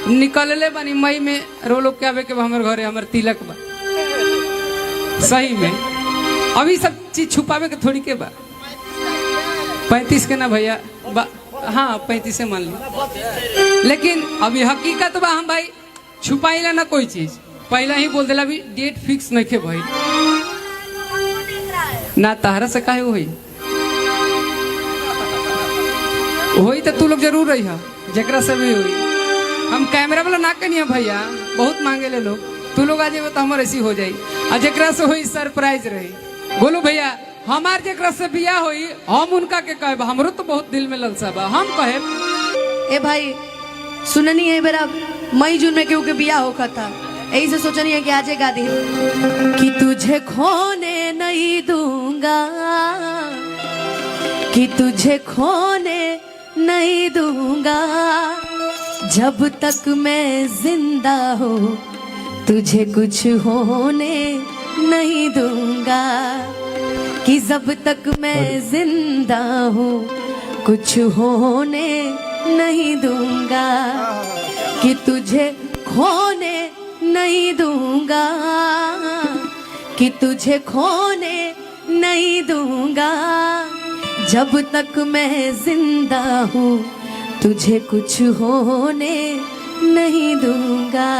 निकलले बानी मई में रो लोग के आवे के हमर घरे हमर तिलक बा सही में। अभी सब चीज छुपावे के थोड़ी के बा। 35 के ना भैया हाँ 35 मान ली, लेकिन अभी हकीकत बा हम भाई छुपाइला ना कोई चीज, पहला ही बोल देला भी डेट फिक्स नहीं के भाई ना तहरा से काहे होई तो तू लोग जरूर रही है जकरा से भी हुई। हम कैमरा वाला ना कनिए भैया, बहुत मांगे ले लोग, तू लोग आ जाए तो हमारे ऐसी हो जाई और जकरा से हुई सरप्राइज रही। बोलो भैया हमार जकरा से बिया हुई हम उनका के कहे, हमरो तो बहुत दिल में ललसा बा हम कहे। ए भाई सुननी है बेरा मई जून में क्योंकि बिया होका था, यही से सोचनी है कि आज गा दी कि तुझे खोने नहीं दूंगा, कि तुझे खोने नहीं दूंगा, जब तक मैं जिंदा हूँ तुझे कुछ होने नहीं दूंगा, कि जब तक मैं जिंदा हूँ कुछ होने नहीं दूंगा, कि तुझे खोने नहीं दूंगा, कि तुझे खोने नहीं दूंगा, जब तक मैं जिंदा हूँ तुझे कुछ होने नहीं दूंगा।